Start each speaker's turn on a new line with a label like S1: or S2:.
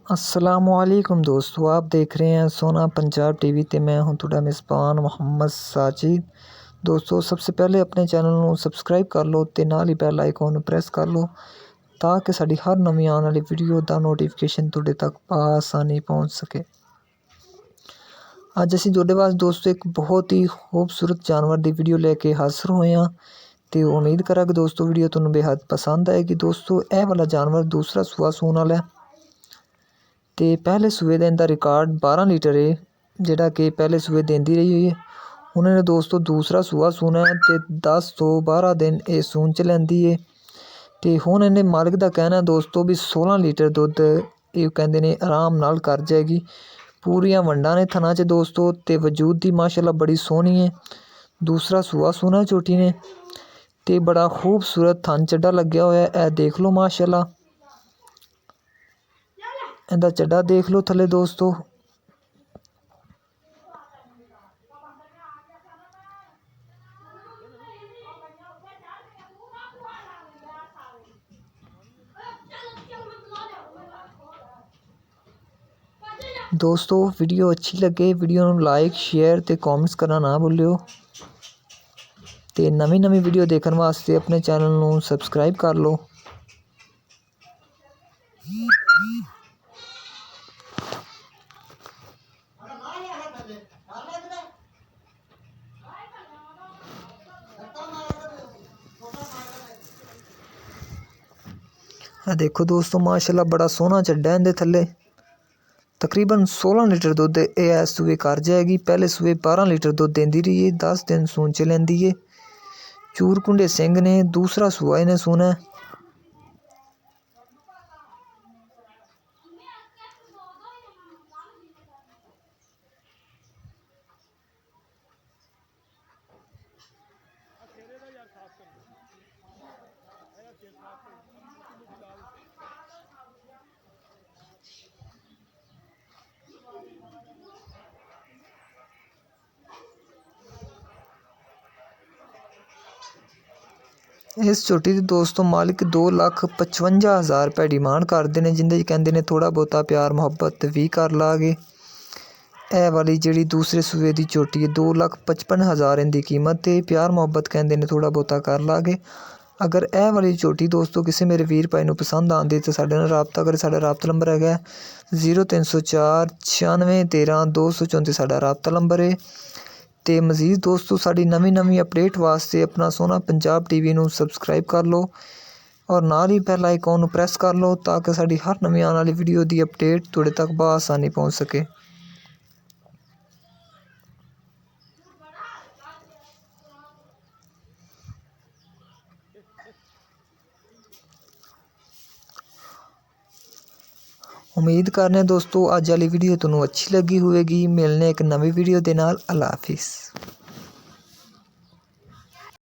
S1: अस्सलामुअलैकुम दोस्तों, आप देख रहे हैं सोना पंजाब टीवी ते मैं हूं तुहाडा मेज़बान मुहम्मद साजिद। दोस्तों सबसे पहले अपने चैनल ਨੂੰ ਸਬਸਕ੍ਰਾਈਬ ਕਰ ਲਓ ਤੇ ਨਾਲ ਹੀ ਬੈਲ ਆਈਕਨ ਨੂੰ ਪ੍ਰੈਸ ਕਰ ਲਓ ਤਾਂ ਕਿ ਸਾਡੀ ਹਰ ਨਵੀਂ ਆਉਣ ਵਾਲੀ ਵੀਡੀਓ ਦਾ ਨੋਟੀਫਿਕੇਸ਼ਨ ਤੁਹਾਡੇ ਤੱਕ ਆਸਾਨੀ ਪਹੁੰਚ ਸਕੇ। ਅੱਜ ਅਸੀਂ ਤੁਹਾਡੇ ਵਾਸਤੇ ਦੋਸਤੋ ਇੱਕ ਬਹੁਤ ਹੀ ਖੂਬਸੂਰਤ ਜਾਨਵਰ ਦੀ ਵੀਡੀਓ ਲੈ ਕੇ ਹਾਜ਼ਰ ਹੋਏ ਹਾਂ ਤੇ ਉਮੀਦ ਕਰਾਂਗੇ ਦੋਸਤੋ ਵੀਡੀਓ ਤੁਹਾਨੂੰ ਬੇहद ਪਸੰਦ ਆਏਗੀ। ਦੋਸਤੋ ਇਹ ਵਾਲਾ ਜਾਨਵਰ ਦੂਸਰਾ ਸੂਆ ਸੂਣ ਵਾਲਾ ਹੈ ਤੇ पहले सूए का इनका रिकॉर्ड 12 लीटर है, जिहड़ा कि पहले सूए देंदी रही हुई है। उन्होंने दोस्तों दूसरा सूआ सूना है तो 10 तो 12 दिन ये सून च लैंदी है तो हुण इन्हें मालिक का कहना है दोस्तों भी 16 लीटर दुध ये कहते ने आराम नाल कर जाएगी। पूरियां वंडा ने थना च दोस्तों ते वजूद दी माशाल्लाह बड़ी सोहनी है। दूसरा सूआ सूना झोटी ने ते बड़ा खूबसूरत थन चड्डा लग्या होया है, देख लो माशाल्लाह। इहदा चड्डा देख लो थले दोस्तों। दोस्तों वीडियो अच्छी लगे वीडियो नूं लाइक शेयर ते कॉमेंट्स करना ना भूलियो ते नवीं वीडियो देखने वास्ते अपने चैनल नूं सबसक्राइब कर लो। देखो दोस्तों माशाल्लाह बड़ा सोहना चड्डा है इहदे थले। तकरीबन 16 लीटर दुध ये इस सूए कर जाएगी। पहले सूए 12 लीटर दुध देंदी रही है, 10 दिन सून च लैंदी है। चूर कुंडे सिंह ने दूसरा सूआ इन्हें सूना है। इस झोटी की दोस्तों मालिक 2,55,000 रुपये डिमांड करते हैं, जिंदे कहते हैं थोड़ा बहुता प्यार मुहब्बत भी कर लागे। ए वाली जी दूसरे सूए की झोटी है 2,55,000 इनकी कीमत है। प्यार मुहब्बत कहते हैं थोड़ा बहुता कर लागे। अगर ए वाली झोटी दोस्तों किसी मेरे वीर भाई को पसंद आती तो साडे नाल राबता करे। साडा राबता नंबर है 0304 96 13 234 साडा राबता नंबर है। तो मज़ीद दोस्तों साड़ी नवीं अपडेट वास्ते अपना सोना पंजाब टीवी नूं सबसक्राइब कर लो और नाल ही बेल आइकन नूं प्रेस कर लो ताकि साड़ी हर नवीं आने वाली वीडियो की अपडेट तुहाडे तक बआसानी पहुँच सके। उम्मीद करने दोस्तों अज वाली वीडियो तुहानूं अच्छी लगी होएगी। मिलने एक नवी वीडियो दे नाल। अल्लाह हाफिज़।